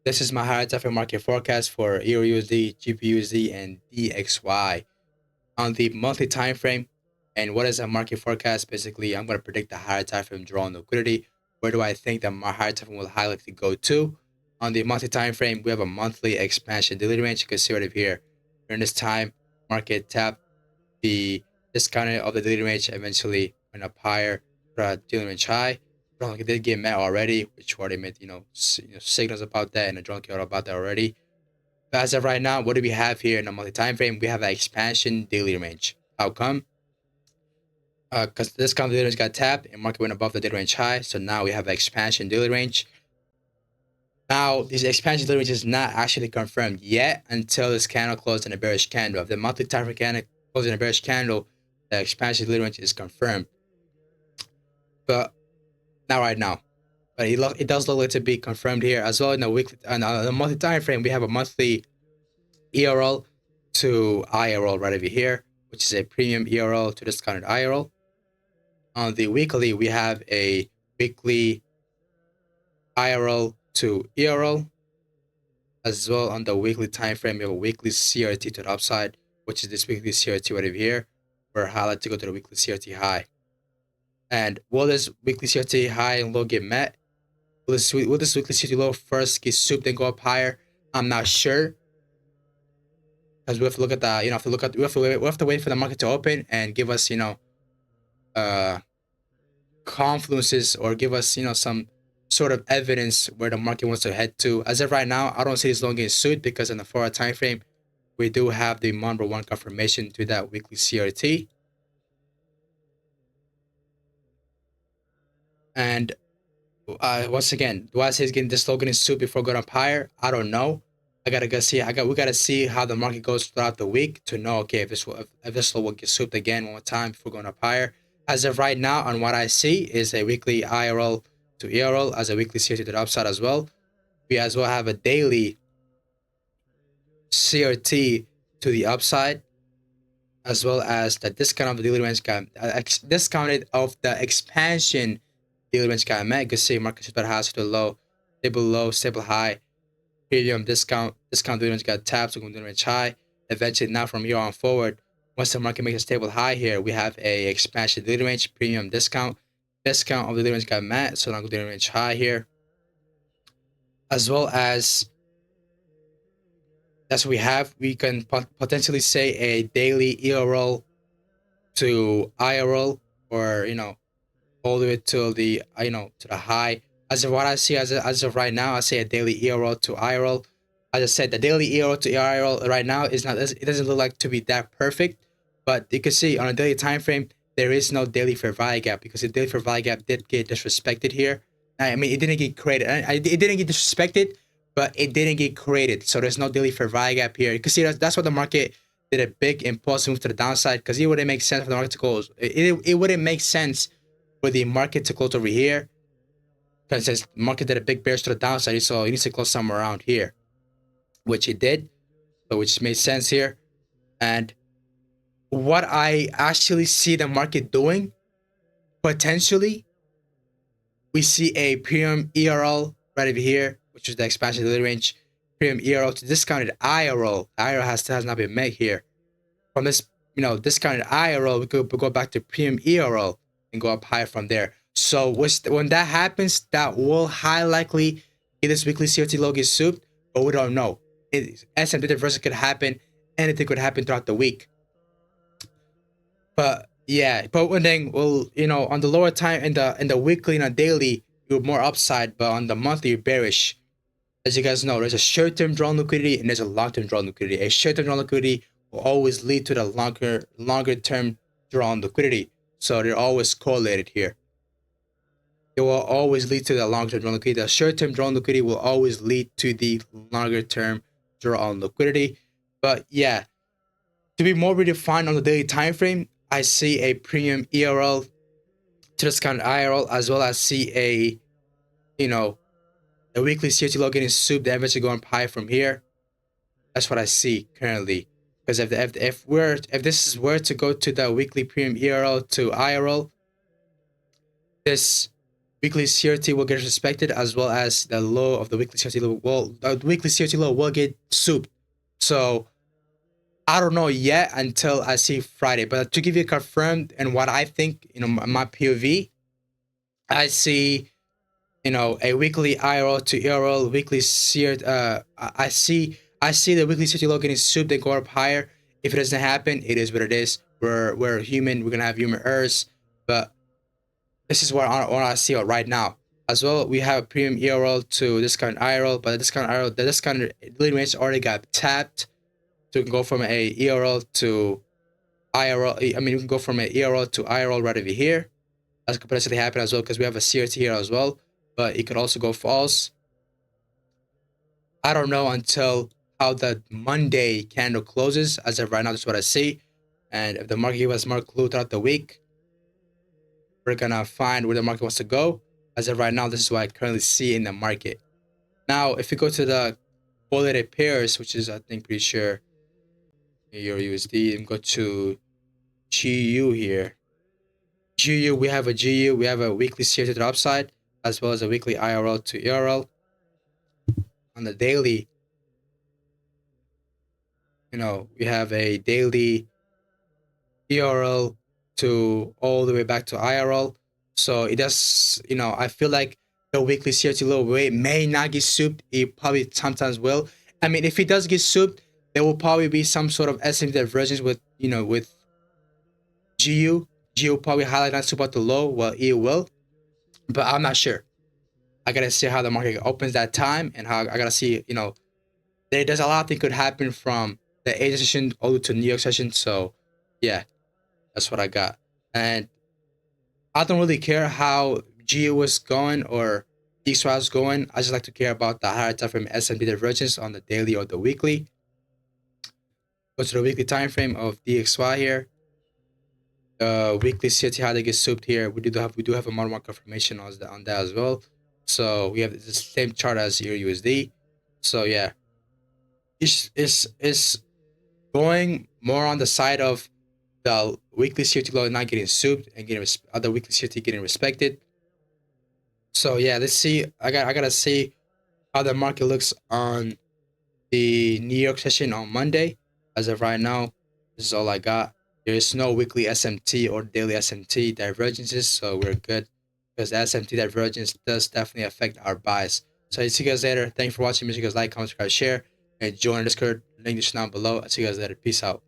This is my higher time market forecast for EUROUSD, GBPUSD, and DXY on the monthly time frame. And what is a market forecast? Basically, I'm going to predict the higher time frame draw on liquidity. Where do I think that my higher time frame will highly likely go to? On the monthly time frame, we have a monthly expansion daily range. You can see right here. During this time, market tapped the discounted of the daily range, eventually went up higher for a daily range high. It did get met already, which already made signals about that, and the drone came about that already. But as of right now, what do we have here in the monthly time frame? We have an expansion daily range. How come? Because this kind of daily range got tapped and market went above the daily range high, so now we have an expansion daily range. Now, this expansion daily range is not actually confirmed yet until this candle closed in a bearish candle. If the monthly time frame candle closed in a bearish candle, the expansion daily range is confirmed. But not right now. But it does look like to be confirmed here as well in the weekly and the monthly time frame. We have a monthly ERL to IRL right over here, which is a premium ERL to discounted IRL. On the weekly, we have a weekly IRL to ERL. As well on the weekly time frame, we have a weekly CRT to the upside, which is this weekly CRT right over here. We're highlighted to go to the weekly CRT high. And will this weekly CRT high and low get met? Will this weekly CRT low first get souped and go up higher? I'm not sure, because we have to look at the we have to wait for the market to open and give us confluences, or give us some sort of evidence where the market wants to head to. As of right now, I don't see this long getting souped, because in the 4-hour time frame, we do have the number one confirmation to that weekly CRT. And once again, do I say it's getting this low getting souped before going up higher? I don't know. We gotta see how the market goes throughout the week to know, okay, if this low will get souped again one more time before going up higher. As of right now, on what I see is a weekly IRL to ERL as a weekly CRT to the upside as well. We as well have a daily CRT to the upside, as well as the discount of the daily range got discounted of the expansion daily range got met. You can see market shifted high to the low, stable low, stable high, premium discount daily range got tapped, so daily range high. Eventually, now from here on forward, once the market makes a stable high here, we have a expansion daily range, premium discount of the daily range got met, so now daily range high here, as well as that's what we have. We can potentially say a daily ERL to IRL, or all the way to the to the high. As of what I see, as of right now, I say a daily ERL to IRL. As I said, the daily ERL to IRL right now is not. It doesn't look like to be that perfect, but you can see on a daily time frame there is no daily fair value gap, because the daily fair value gap did get disrespected here. I mean, it didn't get created. It didn't get disrespected, but it didn't get created. So there's no daily fair value gap here. You can see that's what the market did a big impulse move to the downside, because it wouldn't make sense for the market to close. It wouldn't make sense for the market to close over here, because since the market did a big bearish to the downside, so it needs to close somewhere around here, which it did, so which made sense here. And what I actually see the market doing, potentially, we see a premium ERL right over here, which is the expansion daily range, premium ERL to discounted IRL. IRL has not been met here. From this, discounted IRL, we could go back to premium ERL and go up higher from there. So when that happens, that will high likely get this weekly CRT low get souped, but we don't know. S&P reversal could happen. Anything could happen throughout the week. But yeah, but when then on the lower time in the weekly and the daily, you're more upside, but on the monthly you're bearish. As you guys know, there's a short-term drawn liquidity and there's a long-term drawn liquidity. A short-term drawn liquidity will always lead to the longer-term drawn liquidity. So they're always correlated here. It will always lead to the long-term drawn liquidity. The short-term drawn liquidity will always lead to the longer-term drawn liquidity. But yeah, to be more redefined on the daily time frame, I see a premium ERL to discounted IRL, as well as see a weekly CRT low getting souped, the eventually going high from here. That's what I see currently. Because if this were to go to the weekly premium ERL to IRL, this weekly CRT will get respected, as well as the low of the weekly CRT low. Well, the weekly CRT low will get souped. So I don't know yet until I see Friday. But to give you a confirmed and what I think, my POV, I see, a weekly IRL to ERL weekly CRT. I see the weekly CRT low getting souped and go up higher. If it doesn't happen, it is what it is. We're human. We're gonna have human errors, but this is what I see right now. As well, we have a premium ERL to discount IRL, but the discount lead range already got tapped. So we can go from a ERL to IRL. I mean, we can go from a ERL to IRL right over here. That's could potentially happen as well because we have a CRT here as well, but it could also go false. I don't know until how the Monday candle closes. As of right now, that's what I see. And if the market gives us more clue throughout the week, we're gonna find where the market wants to go. As of right now, this is what I currently see in the market. Now, if you go to the correlated pairs, which is I think pretty sure EURUSD, and go to GU here. GU, we have a GU, we have a weekly CRT to the upside, as well as a weekly IRL to ERL. On the daily, we have a daily ERL to all the way back to IRL. So it does, I feel like the weekly CRT low may not get souped. It probably sometimes will. I mean, if it does get souped, there will probably be some sort of S&P divergence with GU. GU will probably highlight not soup out the low. Well, it will, but I'm not sure. I gotta see how the market opens that time, and how I gotta see, there's a lot of things could happen from the Asia session all the way to New York session. So, yeah, that's what I got. And I don't really care how GU was going or DXY was going. I just like to care about the higher time frame S&P divergence on the daily or the weekly. Go to the weekly time frame of DXY here. Weekly CRT, how they get souped here. We do have a market confirmation on that as well. So we have the same chart as EURUSD. So yeah, it's going more on the side of the weekly CRT low not getting souped and getting other weekly CRT getting respected. So yeah, let's see. I gotta see how the market looks on the New York session on Monday. As of right now, this is all I got. There is no weekly SMT or daily SMT divergences, so we're good because the SMT divergence does definitely affect our buys. So I'll see you guys later. Thank you for watching. Make sure you guys like, comment, subscribe, share, and join the Discord. Link is down below. I'll see you guys later. Peace out.